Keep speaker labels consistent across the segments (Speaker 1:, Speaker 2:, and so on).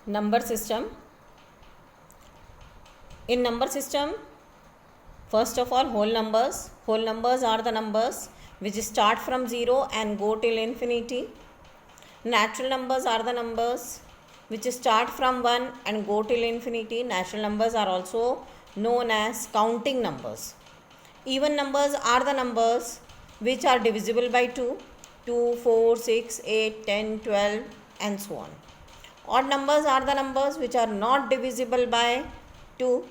Speaker 1: Number system. In number system, first of all, whole numbers. Whole numbers are the numbers which start from 0 and go till infinity. Natural numbers are the numbers which start from 1 and go till infinity. Natural numbers are also known as counting numbers. Even numbers are the numbers which are divisible by 2. 2, 4, 6, 8, 10, 12 and so on. Odd numbers are the numbers which are not divisible by 2.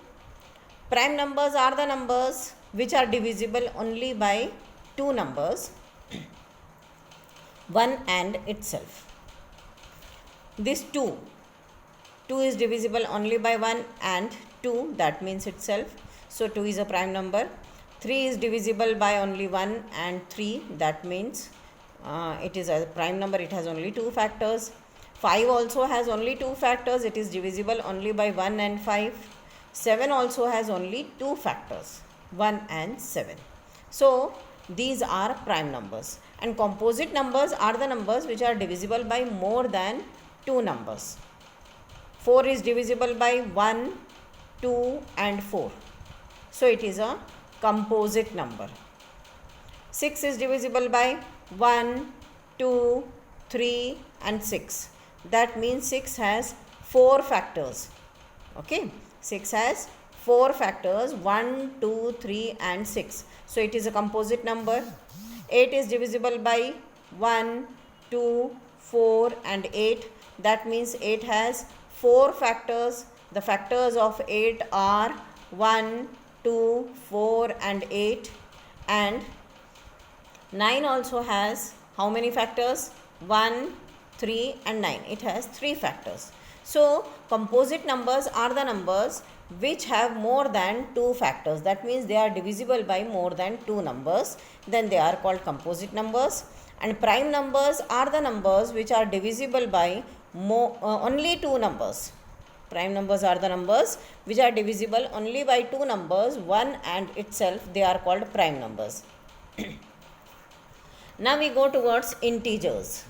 Speaker 1: Prime numbers are the numbers which are divisible only by two numbers, 1 and itself. This 2 is divisible only by 1 and 2, that means itself. So 2 is a prime number. 3 is divisible by only 1 and 3, that means it is a prime number, it has only 2 factors. 5 also has only 2 factors, it is divisible only by 1 and 5. 7 also has only 2 factors, 1 and 7. So these are prime numbers, and composite numbers are the numbers which are divisible by more than 2 numbers. 4 is divisible by 1, 2 and 4. So it is a composite number. 6 is divisible by 1, 2, 3 and 6. That means 6 has 4 factors. Okay, 6 has 4 factors, 1, 2, 3 and 6. So it is a composite number. 8 is divisible by 1, 2, 4 and 8. That means 8 has 4 factors. The factors of 8 are 1, 2, 4 and 8. And 9 also has how many factors? 1, 3 and 9. It has 3 factors. So composite numbers are the numbers which have more than 2 factors. That means they are divisible by more than 2 numbers. Then they are called composite numbers. And prime numbers are the numbers which are divisible by only 2 numbers. Prime numbers are the numbers which are divisible only by 2 numbers, 1 and itself. They are called prime numbers. Now we go towards integers.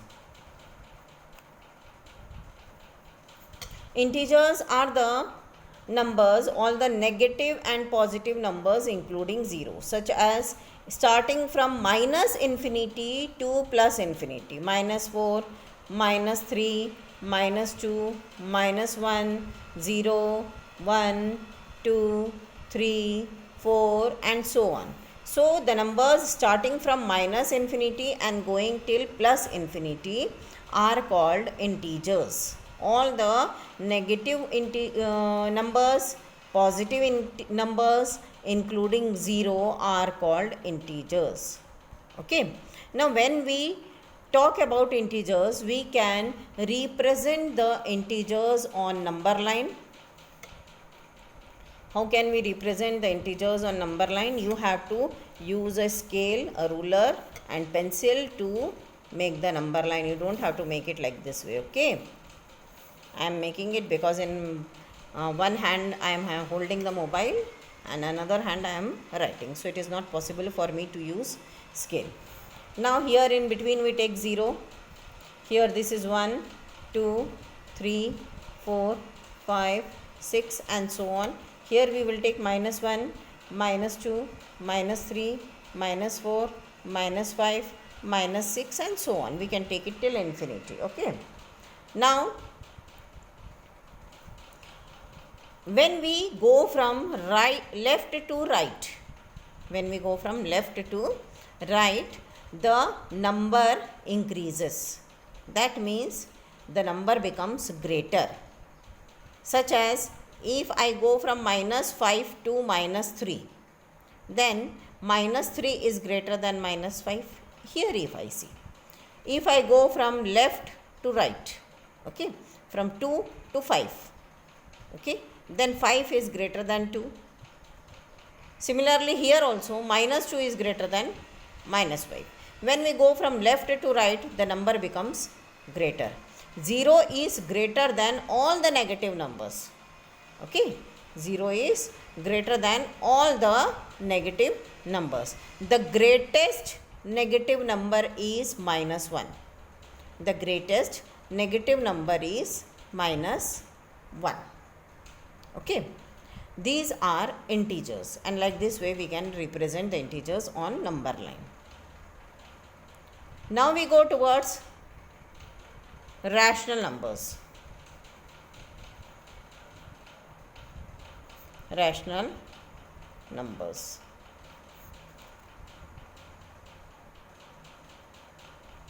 Speaker 1: Integers are the numbers, all the negative and positive numbers including 0, such as starting from minus infinity to plus infinity. Minus 4, minus 3, minus 2, minus 1, 0, 1, 2, 3, 4 and so on. So the numbers starting from minus infinity and going till plus infinity are called integers. All the negative numbers, positive numbers including 0 are called integers. Okay. Now when we talk about integers, we can represent the integers on number line. How can we represent the integers on number line? You have to use a scale, a ruler and pencil to make the number line. You don't have to make it like this way. Okay. I am making it because in one hand I am holding the mobile and another hand I am writing. So it is not possible for me to use scale. Now here in between we take 0. Here this is 1, 2, 3, 4, 5, 6 and so on. Here we will take minus 1, minus 2, minus 3, minus 4, minus 5, minus 6 and so on. We can take it till infinity. Okay. Now when we go from left to right, the number increases. That means the number becomes greater. Such as if I go from minus 5 to minus 3, then minus 3 is greater than minus 5. Here if I see, if I go from left to right, okay, from 2 to 5, okay, then 5 is greater than 2. Similarly here also minus 2 is greater than minus 5. When we go from left to right, the number becomes greater. 0 is greater than all the negative numbers. Okay, 0 is greater than all the negative numbers. The greatest negative number is minus 1. The greatest negative number is minus 1. Okay, these are integers, and like this way we can represent the integers on number line. Now we go towards rational numbers. Rational numbers.